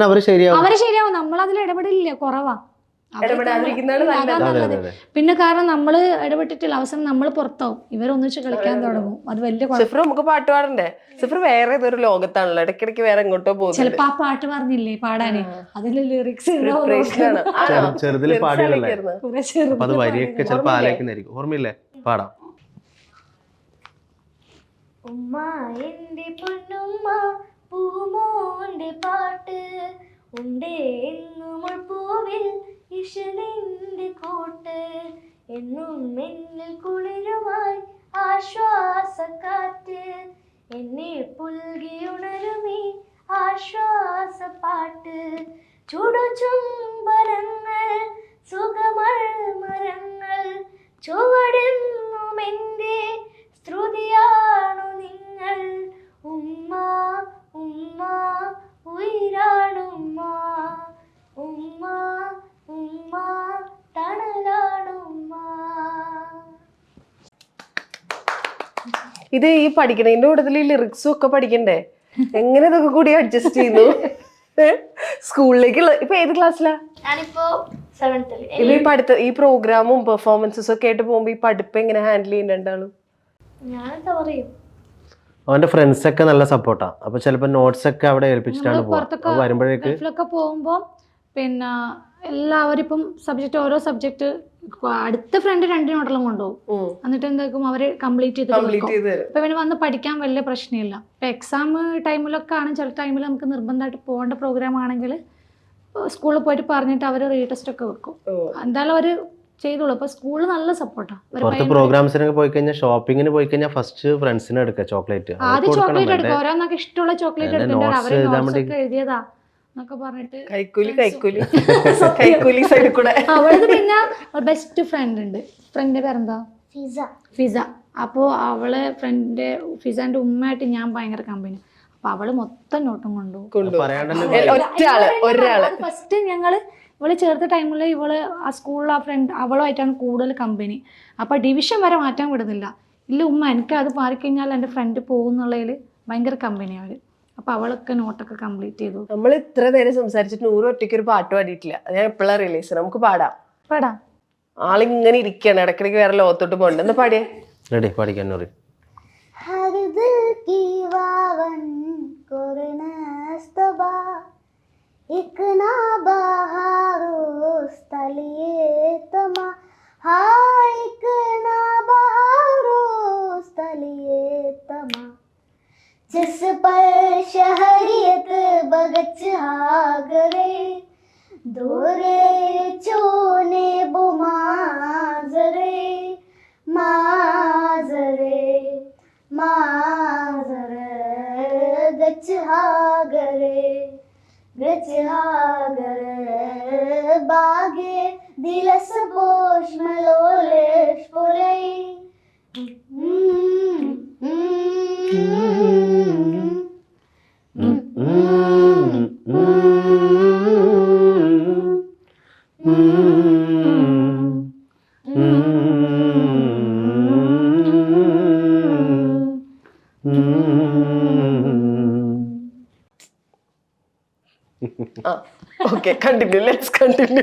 അവര് ശരിയാവും. അവര് ശരിയാവും, നമ്മളതിൽ ഇടപെടില്ല, കുറവാ. പിന്നെ കാരണം നമ്മള് ഇടപെട്ടിട്ടില്ല, അവസാനം നമ്മൾ പുറത്താവും, ഇവരൊന്നിച്ച് കളിക്കാൻ തുടങ്ങും. അത് വലിയ സിഫ്ര നമുക്ക് പാട്ട് പാടണ്ടേ? സിഫ്ര വേറെ ഏതൊരു ലോകത്താണല്ലോ, ഇടയ്ക്കിടയ്ക്ക് വേറെ എങ്ങോട്ടോ പോകും. ചിലപ്പോ ആ പാട്ട് പറഞ്ഞില്ലേ പാടാന്, അതില് ലിറിക്സ് ചെറുതില് പാടിയതല്ലേ, അത് വരിയൊക്കെ ചിലപ്പോ ആലോചിക്കുന്നതായിരിക്കും. ഓർമ്മയില്ലേ? പാടാം. ഉമ്മ എന്റെ പൊന്നുമ്മ പൂമോന്റെ പാട്ട് ഉണ്ടേ എന്നും പൂവിൽ ഇഷലിന്റെ കൂട്ട് എന്നും എന്നിൽ കുളിരുമായി ആശ്വാസക്കാറ്റ് എന്നെ പുൽകിയുണരുമീ ആശ്വാസ പാട്ട് ചുടുചുംബനങ്ങൾ സുഖമർമരങ്ങൾ ചുവടുന്നും എൻ്റെ ശ്രുതിയാണു നിങ്ങൾ ഉമ്മ ഉമ്മ ഉയിരാണുമ്മ ഉമ്മ ഉമ്മ തണലാണുമ്മ. ഇത് ഈ പഠിക്കണതിന്റെ കൂട്ടത്തിൽ ഈ ലിറിക്സും ഒക്കെ പഠിക്കണ്ടേ? എങ്ങനെ ഇതൊക്കെ കൂടി അഡ്ജസ്റ്റ് ചെയ്യുന്നു? സ്കൂളിലേക്കുള്ള ഇപ്പൊ ഏത് ക്ലാസ്സിലാ? ഞാനിപ്പോ 7th. ഇപ്പൊ ഈ പഠിത്ത ഈ പ്രോഗ്രാമും പെർഫോമൻസസും ഒക്കെ ആയിട്ട് പോകുമ്പോ ഈ പഠിപ്പ് എങ്ങനെ ഹാൻഡിൽ ചെയ്യുന്നുണ്ടാളും? ഞാനെന്താ പറയും, അവന്റെ ഫ്രണ്ട്സ് ഒക്കെ നല്ല സപ്പോർട്ടാ. അപ്പൊ ചിലപ്പോ നോട്ട്സ് ഒക്കെ അവിടെ ഏൽപ്പിച്ചിട്ടാണ് പോകുക. വരുമ്പോഴേക്ക് പോകുമ്പോ പിന്നെ എല്ലാവരും ഇപ്പം സബ്ജക്ട് ഓരോ സബ്ജക്ട് അടുത്ത ഫ്രണ്ട് 2 നോട്ടെല്ലാം കൊണ്ടുപോകും. എന്നിട്ട് എന്താക്കും അവര് കംപ്ലീറ്റ് ചെയ്ത് ഇപ്പൊ പിന്നെ വന്ന് പഠിക്കാൻ വലിയ പ്രശ്നമില്ല. ഇപ്പൊ എക്സാം ടൈമിലൊക്കെ ആണ്, ചില ടൈമിൽ നമുക്ക് നിർബന്ധമായിട്ട് പോകേണ്ട പ്രോഗ്രാം ആണെങ്കിൽ സ്കൂളിൽ പോയിട്ട് പറഞ്ഞിട്ട് അവര് റീടെസ്റ്റ് ഒക്കെ വെക്കും. എന്തായാലും അവര് ചെയ്തോളൂ. അപ്പൊ സ്കൂളിൽ നല്ല സപ്പോർട്ടാണ്. പുറത്ത് പ്രോഗ്രാംസിനൊക്കെ പോയി കഴിഞ്ഞാൽ, ഷോപ്പിങ്ങിന് പോയി കഴിഞ്ഞാൽ ഫസ്റ്റ് ഫ്രണ്ട്സിന് എടുക്കുക ചോക്ലേറ്റ്. ആദ്യം ചോക്ലേറ്റ് എടുക്കുക, ഓരോന്നൊക്കെ ഇഷ്ടമുള്ള ചോക്ലേറ്റ് എടുക്കണ്ടേ, അവരെ നോട്ട്സ് ഒക്കെ എഴുതിയതാ എന്നൊക്കെ പറഞ്ഞിട്ട് അവളത്. പിന്നെ ബെസ്റ്റ് ഫ്രണ്ട് ഉണ്ട്, ഫ്രണ്ടിന്റെ പേരെന്താ? ഫിസ. അപ്പോൾ അവളെ ഫ്രണ്ടിന്റെ ഫിസാന്റെ ഉമ്മയായിട്ട് ഞാൻ ഭയങ്കര കമ്പനി. അപ്പൊ അവള് മൊത്തം നോട്ടും കൊണ്ടുപോകും. ഫസ്റ്റ് ഞങ്ങള് ഇവള് ചേർത്ത ടൈമിൽ ഇവള് ആ സ്കൂളിൽ ആ ഫ്രണ്ട് അവളുമായിട്ടാണ് കൂടുതൽ കമ്പനി. അപ്പൊ ഡിവിഷൻ വരെ മാറ്റാൻ വിടുന്നില്ല. ഇല്ല ഉമ്മ എനിക്ക് അത് മാറിക്കഴിഞ്ഞാൽ എൻ്റെ ഫ്രണ്ട് പോകുന്നുള്ളതിൽ ഭയങ്കര കമ്പനി അവര്. അപ്പൊ അവളൊക്കെ നോട്ടൊക്കെ കംപ്ലീറ്റ് ചെയ്തു. നമ്മൾ ഇത്ര നേരം സംസാരിച്ചിട്ട് 100 ഒറ്റയ്ക്ക് ഒരു പാട്ട് പാടിയിട്ടില്ല. ഞാൻ എപ്പോഴാണ് റിലീസ്? നമുക്ക് പാടാം. ആളിങ്ങനെ ഇരിക്കുകയാണ്, ഇടയ്ക്കിടയ്ക്ക് വേറെ ലോകത്തോട്ട് പോകണ്ട. എന്താ പാടിയേ? റെഡി, പാടിക്കാൻ. एक ना बहारोस तलिए तमा हाँ एक ना बहारोस तलिए तमा जिस पर शहरियत बगच हागरे दोरे चोने बुमाजरे माजरे माजरे गच हागरे गचहागर बागे दिलस पोष मलोलेश पोलई okay, continue. Let's continue.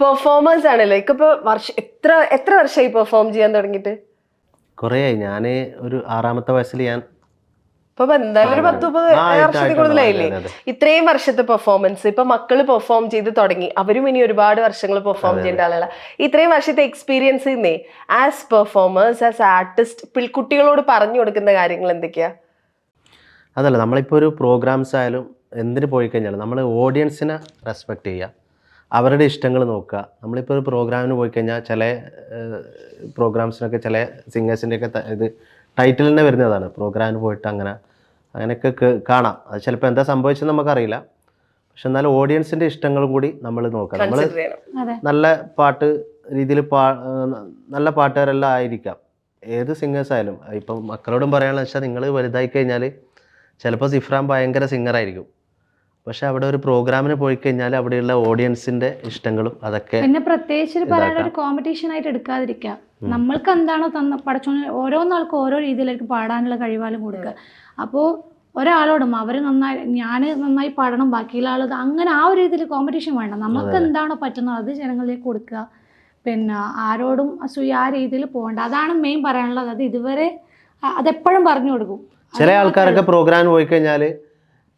Performance ആണല്ലോ ഇപ്പൊ എത്ര വർഷമായി പെർഫോം ചെയ്യാൻ തുടങ്ങിയിട്ട്? കുറേ ആയി. ഞാന് ഒരു 6ാമത്തെ വയസ്സിൽ ഞാൻ ഇപ്പൊ എന്തായാലും ഒരു 10-30 വർഷത്തിൽ കൂടുതലായില്ലേ? ഇത്രയും വർഷത്തെ പെർഫോമൻസ് ഇപ്പൊ മക്കള് പെർഫോം ചെയ്ത് തുടങ്ങി, അവരും ഇനി ഒരുപാട് വർഷങ്ങൾ പെർഫോം ചെയ്യേണ്ട ആളല്ല. ഇത്രയും വർഷത്തെ experience as performers, as artist കുട്ടികളോട് പറഞ്ഞു കൊടുക്കുന്ന കാര്യങ്ങൾ എന്തൊക്കെയാ? അതല്ല, നമ്മളിപ്പോൾ ഒരു പ്രോഗ്രാംസ് ആയാലും എന്തിന് പോയി കഴിഞ്ഞാലും നമ്മൾ ഓഡിയൻസിനെ റെസ്പെക്റ്റ് ചെയ്യുക, അവരുടെ ഇഷ്ടങ്ങൾ നോക്കുക. നമ്മളിപ്പോൾ ഒരു പ്രോഗ്രാമിന് പോയി കഴിഞ്ഞാൽ ചില പ്രോഗ്രാംസിനൊക്കെ ചില സിംഗേഴ്സിൻ്റെയൊക്കെ ഇത് ടൈറ്റിൽ തന്നെ വരുന്നതാണ്. പ്രോഗ്രാമിന് പോയിട്ട് അങ്ങനെയൊക്കെ കാണാം. അത് ചിലപ്പോൾ എന്താ സംഭവിച്ചെന്ന് നമുക്കറിയില്ല. പക്ഷെ എന്നാലും ഓഡിയൻസിൻ്റെ ഇഷ്ടങ്ങളും കൂടി നമ്മൾ നോക്കണം. നമ്മൾ Consider ചെയ്യണം. അതെ. നല്ല പാട്ട് രീതിയിൽ നല്ല പാട്ടുകാരെല്ലാം ആയിരിക്കാം, ഏത് സിംഗേഴ്സ് ആയാലും. ഇപ്പം മക്കളോടും പറയാനുള്ള വെച്ചാൽ നിങ്ങൾ വലുതായി കഴിഞ്ഞാൽ ചിലപ്പോൾ സിഫ്രാൻ ഭയങ്കര സിംഗറായിരിക്കും, പക്ഷെ അവിടെ ഒരു പ്രോഗ്രാമിന് പോയി കഴിഞ്ഞാൽ അവിടെയുള്ള ഓഡിയൻസിൻ്റെ ഇഷ്ടങ്ങളും അതൊക്കെ പിന്നെ പ്രത്യേകിച്ച് പറയാനുള്ള ഒരു കോമ്പറ്റീഷൻ ആയിട്ട് എടുക്കാതിരിക്കുക. നമ്മൾക്ക് എന്താണോ പഠിച്ചോണ്ട് ഓരോന്നാൾക്കും ഓരോ രീതിയിലായിരിക്കും പാടാനുള്ള കഴിവാലും കൊടുക്കുക. അപ്പോൾ ഒരാളോടും അവർ ഞാൻ നന്നായി പാടണം, ബാക്കിയുള്ള ആൾ അങ്ങനെ ആ ഒരു രീതിയിൽ കോമ്പറ്റീഷൻ വേണ്ട. നമുക്ക് എന്താണോ പറ്റുന്നത് അത് ജനങ്ങളിലേക്ക് കൊടുക്കുക. പിന്നെ ആരോടും അസൂയ ആ രീതിയിൽ പോകണ്ട. അതാണ് മെയിൻ പറയാനുള്ളത്. അത് ഇതുവരെ അതെപ്പോഴും പറഞ്ഞു കൊടുക്കും. ചില ആൾക്കാരൊക്കെ പ്രോഗ്രാമിന് പോയി കഴിഞ്ഞാൽ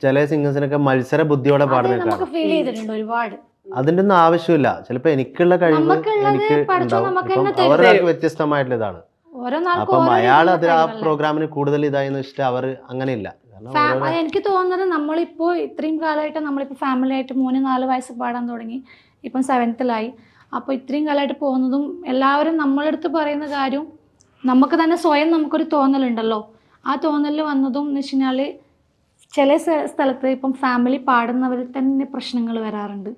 ചില സിംഗേഴ്സിനൊക്കെ മത്സര ബുദ്ധിയോടെ പാടുന്നത് നമുക്ക് ഫീൽ ചെയ്തിട്ടുണ്ട് ഒരുപാട്. അതിൻ്റെ ഒന്നും ആവശ്യമില്ല. ചിലപ്പോൾ എനിക്കുള്ള കഴിവ് എനിക്ക് ഉണ്ടാവും, ഇപ്പം അവരുടെ വ്യത്യസ്തമായിട്ടുള്ള ഇതാണ്. അപ്പം അയാൾ അത് ആ പ്രോഗ്രാമിന് കൂടുതൽ ഇതായെന്ന് വെച്ചിട്ട് അവർ അങ്ങനെയില്ല. എനിക്ക് തോന്നുന്നത് നമ്മളിപ്പോൾ ഇത്രയും കാലമായിട്ട് നമ്മളിപ്പോൾ ഫാമിലി ആയിട്ട് 3-4 വയസ്സ് പാടാൻ തുടങ്ങി, ഇപ്പം 7th-ലായി. അപ്പോൾ ഇത്രയും കാലമായിട്ട് പോകുന്നതും എല്ലാവരും നമ്മളെടുത്ത് പറയുന്ന കാര്യം നമുക്ക് തന്നെ സ്വയം നമുക്കൊരു തോന്നലുണ്ടല്ലോ. ആ തോന്നലിൽ വന്നതും എന്ന് വെച്ച് കഴിഞ്ഞാൽ ചില സ്ഥലത്ത് ഇപ്പം ഫാമിലി പാടുന്നവരിൽ തന്നെ പ്രശ്നങ്ങൾ വരാറുണ്ട്.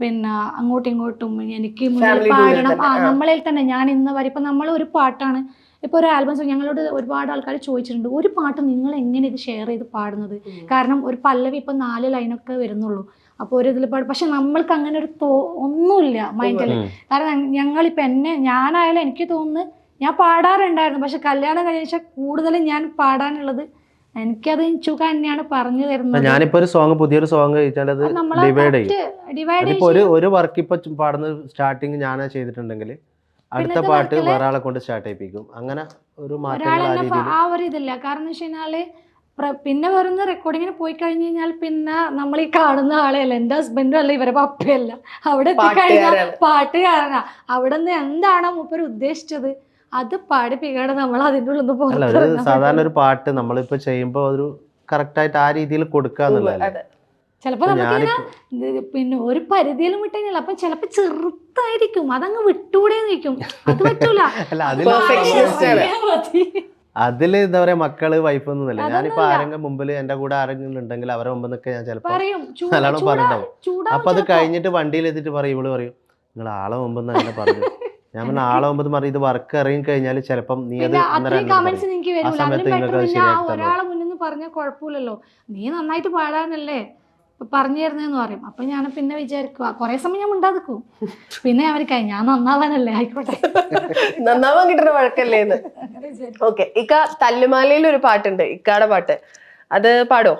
പിന്നെ അങ്ങോട്ടും ഇങ്ങോട്ടും എനിക്ക് പാടണം, നമ്മളിൽ തന്നെ ഞാൻ ഇന്ന് വരെ ഇപ്പം നമ്മൾ ഒരു പാട്ടാണ് ഇപ്പോൾ ഒരു ആൽബം സോങ് ഞങ്ങളോട് ഒരുപാട് ആൾക്കാർ ചോദിച്ചിട്ടുണ്ട്, ഒരു പാട്ട് നിങ്ങൾ എങ്ങനെ ഇത് ഷെയർ ചെയ്ത് പാടുന്നത്? കാരണം ഒരു പല്ലവി ഇപ്പം 4 ലൈനൊക്കെ വരുന്നുള്ളൂ. അപ്പോൾ ഒരു ഇതിൽ പാടും. പക്ഷെ നമ്മൾക്ക് അങ്ങനെ ഒരു ഒന്നുമില്ല മൈൻഡിൽ. കാരണം ഞങ്ങളിപ്പോൾ ഞാനായാലും എനിക്ക് തോന്നുന്നു ഞാൻ പാടാറുണ്ടായിരുന്നു, പക്ഷെ കല്യാണം കഴിഞ്ഞ കൂടുതലും ഞാൻ പാടാനുള്ളത് എനിക്കത് ചുക തന്നെയാണ് പറഞ്ഞു തരുന്നത്. ഞാനിപ്പോ ഒരു സോങ് പുതിയൊരു സോങ് കഴിച്ചാൽ അത് ഡിവൈഡ് ചെയ്യും. ഒരു വർക്ക് ഇപ്പൊ പാടുന്ന സ്റ്റാർട്ടിങ് ഞാനാ ചെയ്തിട്ടുണ്ടെങ്കിൽ അടുത്ത പാട്ട് വേറെ ആളെ കൊണ്ട് സ്റ്റാർട്ട് ചെയ്യിപ്പിക്കും. അങ്ങനെ ഒരു മാറ്റം ആ ഒരു ഇതില്ല. കാരണം എന്ന് വെച്ച് കഴിഞ്ഞാല് പിന്നെ വരുന്ന റെക്കോർഡിങ്ങിന് പോയി കഴിഞ്ഞ് കഴിഞ്ഞാൽ പിന്നെ നമ്മൾ ഈ കാണുന്ന ആളെയല്ല, എൻ്റെ ഹസ്ബൻഡും അല്ല ഇവരെ പപ്പയല്ല, അവിടെ എത്തിക്കഴിഞ്ഞാൽ പാട്ടുകാരനാ. അവിടെ നിന്ന് എന്താണോ മൂപ്പര് ഉദ്ദേശിച്ചത് അത് പാടിപ്പിക്കാതെ നമ്മൾ അതിൻ്റെ ഉള്ളിൽ നിന്ന് സാധാരണ ഒരു പാട്ട് നമ്മളിപ്പോ ചെയ്യുമ്പോ ഒരു കറക്റ്റ് ആയിട്ട് ആ രീതിയിൽ കൊടുക്കാന്നുള്ളത്. ചിലപ്പോ നമുക്ക് പിന്നെ ഒരു പരിധിയിലും വിട്ട് കഴിഞ്ഞാൽ അപ്പൊ ചിലപ്പോ ചെറുതായിരിക്കും, അതങ്ങ് വിട്ടുകൂടെ നിൽക്കും. അത് പറ്റൂല. അതില് എന്താ പറയാ, മക്കള് വൈഫൊന്നുമില്ല. ഞാനിപ്പോ ആരെങ്കിലും മുമ്പിൽ എന്റെ കൂടെ ആരെങ്കിലും ഉണ്ടെങ്കിൽ അവരെ മുമ്പ് നിൽക്കുക ഞാൻ ചിലപ്പോ നല്ലോണം പറഞ്ഞിട്ടുണ്ടാവും. അപ്പൊ അത് കഴിഞ്ഞിട്ട് വണ്ടിയിൽ എത്തിയിട്ട് പറയും, ഇവള് പറയും നിങ്ങൾ ആളെ മുമ്പെന്ന് അങ്ങനെ പറഞ്ഞു. ഞാൻ പറഞ്ഞ ആളെ മുമ്പ് പറയും, ഇത് വർക്ക് ഇറങ്ങി കഴിഞ്ഞാൽ ചിലപ്പം നീ അത് ആ സമയത്ത് ഒരാളെ മുന്നിൽ പറഞ്ഞാൽ കുഴപ്പമില്ലല്ലോ, നീ നന്നായിട്ട് പാടാനല്ലേ പറഞ്ഞു തരുന്നതെന്ന് പറയും. അപ്പൊ ഞാൻ പിന്നെ വിചാരിക്കുക കുറെ സമയം ഞാൻ ഉണ്ടാക്കും. പിന്നെ അവർക്ക് ഞാൻ നന്നാവാനല്ലേ, ആയിക്കോട്ടെ നന്നാവാൻ കിട്ടുന്ന വഴക്കല്ലേന്ന്. ഓക്കെ, ഇക്ക തല്ലുമാലയിൽ ഒരു പാട്ടുണ്ട്, ഇക്കാടെ പാട്ട്, അത് പാടോ?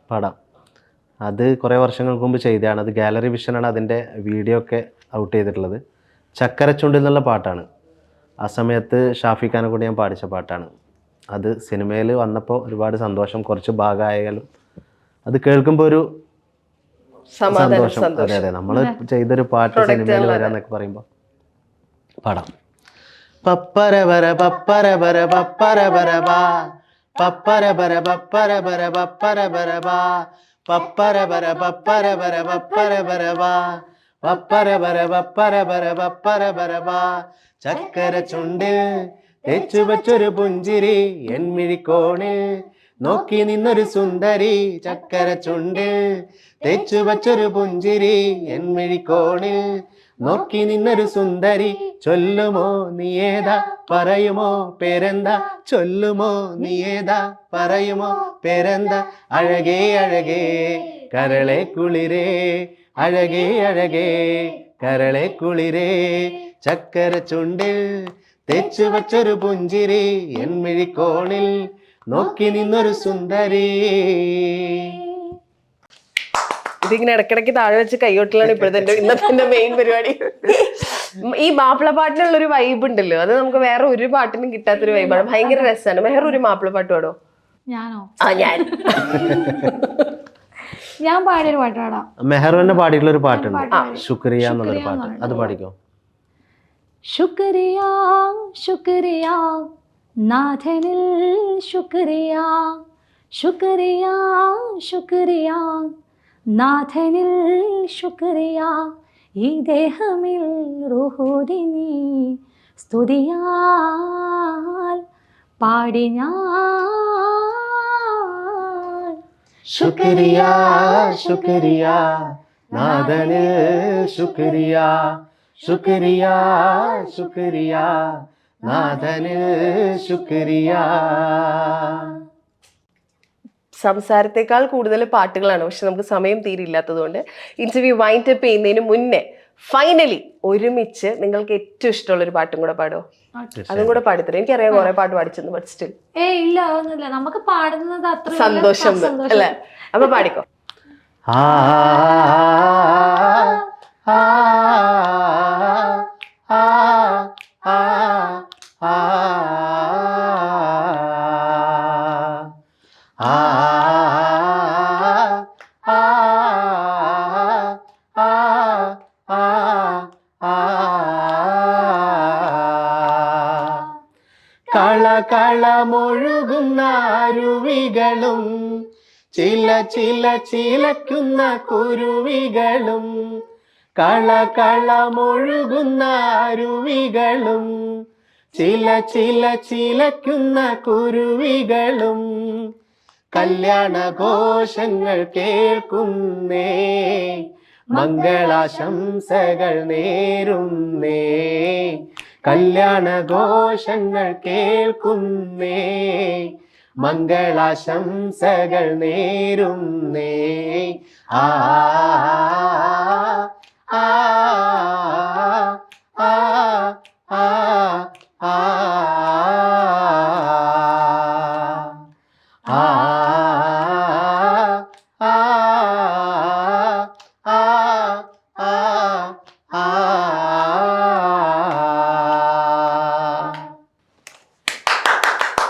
പാടാം. അത് കുറേ വർഷങ്ങൾക്ക് മുമ്പ് ചെയ്തതാണ്. അത് ഗാലറി വിഷനാണ് അതിൻ്റെ വീഡിയോ ഒക്കെ ഔട്ട് ചെയ്തിട്ടുള്ളത്. ചക്കരച്ചുണ്ടിൽ എന്നുള്ള പാട്ടാണ്. ആ സമയത്ത് ഷാഫി ഖാനെ കൂടി ഞാൻ പാടിച്ച പാട്ടാണ്. അത് സിനിമയിൽ വന്നപ്പോൾ ഒരുപാട് സന്തോഷം. കുറച്ച് ഭാഗമായാലും അത് കേൾക്കുമ്പോൾ ഒരു സന്തോഷം. അതെ അതെ, നമ്മൾ ചെയ്തൊരു പാട്ട് സിനിമയിൽ വരാന്നൊക്കെ പറയുമ്പോൾ പാടാം. പപ്പരബര പപ്പരബര പപ്പരബരബാ പപ്പരബര പപ്പരബര പപ്പരബരബാ പപ്പരബര പപ്പരബര പപ്പരബരബാ പപ്പരബര പപ്പരബര പപ്പരബരബാ ചക്കര ചുണ്ടിൽ തേച്ചു വെച്ചൊരു പുഞ്ചിരി എന്മിഴിക്കോണിൽ നോക്കി നിന്നൊരു സുന്ദരി. ചക്കര ചുണ്ടിൽ തേച്ചു വച്ചൊരു പുഞ്ചിരി എന്മിഴിക്കോണിൽ നോക്കി നിന്നൊരു സുന്ദരി. ചൊല്ലുമോ നീയേതാ പറയുമോ പേരെന്താ? ചൊല്ലുമോ നീയേതാ പറയുമോ പേരെന്താ? അഴകേ അഴകേ കരളെ കുളിരേ അഴകേ അഴകേ കരളെ കുളിരേ ചക്കര ചുണ്ടിൽ തേച്ചു വച്ചൊരു പുഞ്ചിരി എന്മിഴിക്കോണിൽ നോക്കി നിന്നൊരു സുന്ദരി. ഇതിങ്ങനെ ഇടക്കിടക്ക് താഴെ വെച്ച് കൈകൊട്ടലാണ് ഇപ്പോഴത്തെ ഇന്നത്തെ മെയിൻ പരിപാടി. ഈ മാപ്പിള പാട്ടിനുള്ള ഒരു വൈബ് ഉണ്ടല്ലോ, അത് നമുക്ക് വേറെ ഒരു പാട്ടിനും കിട്ടാത്തൊരു വൈബാണ്. ഭയങ്കര രസമാണ്. മെഹർ ഒരു മാപ്പിള പാട്ട് പാടോ? ഞാനോ? ഞാൻ പാടിയൊരു പാട്ട് പാടാം. മെഹർ തന്നെ പാടിയിട്ടുള്ള ഒരു പാട്ടുണ്ട്, ശുക്രിയ എന്നുള്ളൊരു പാട്ട്. അത് പാടിക്കോ. ശുക്രിയ ശുക്രിയ നാഥനിൽ ശുക്രിയ ശുക്രിയ ശുക്രിയ നാഥനിൽ ശുക്രിയ ഈ ദേഹമിൽ റുഹുദിനി സ്തുതിയാൽ പാടി ഞാൻ. ശുക്രിയ ശുക്രിയ നാഥന് ശുക്രിയ, ശുക്രിയ ശുക്രിയ നാഥന് ശുക്രിയ. സംസാരത്തെക്കാൾ കൂടുതൽ പാട്ടുകളാണ്, പക്ഷെ നമുക്ക് സമയം തീരില്ലാത്തതുകൊണ്ട് ഇന്റർവ്യൂ വൈൻഡ് അപ്പ് ചെയ്യുന്നതിന് മുന്നേ ഫൈനലി ഒരുമിച്ച് നിങ്ങൾക്ക് ഏറ്റവും ഇഷ്ടമുള്ള ഒരു പാട്ടും കൂടെ പാടോ? അതും കൂടെ പാടിത്തരും. എനിക്കറിയാം കുറെ പാട്ട് പാടിച്ചെന്ന്, ബട്ട് സ്റ്റിൽ ഇല്ല അതൊന്നുമില്ല, നമുക്ക് പാടുന്നത് അത്ര സന്തോഷം അല്ലേ? അപ്പൊ പാടിക്കോ. ആ ആ ആ ആ ആ കളകളമൊഴുകുന്ന അരുവികളും ചില ചില ചിലക്കുന്ന കുരുവികളും, കളകളമൊഴുകുന്ന അരുവികളും ചില ചില ചിലക്കുന്ന കുരുവികളും, കല്യാണഘോഷങ്ങൾ കേൾക്കുന്നേ, മംഗളാശംസകൾ നേരുന്നേ, കല്യാണഘോഷങ്ങൾ കേൾക്കുന്നേ, മംഗളാശംസകൾ നേരുന്നേ. ആ ആ ആ ആ ആ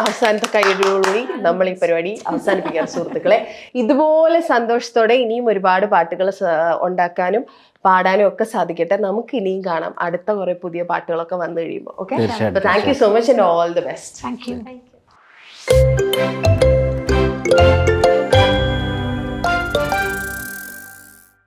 അവസാനത്തെ കൈയടിയോടുകൂടി നമ്മൾ ഈ പരിപാടി അവസാനിപ്പിക്കാം സുഹൃത്തുക്കളെ. ഇതുപോലെ സന്തോഷത്തോടെ ഇനിയും ഒരുപാട് പാട്ടുകൾ ഉണ്ടാക്കാനും പാടാനും ഒക്കെ സാധിക്കട്ടെ. നമുക്ക് ഇനിയും കാണാം അടുത്ത കുറെ പുതിയ പാട്ടുകളൊക്കെ വന്നു കഴിയുമ്പോൾ. Okay, thank you so much and all the best. Thank you.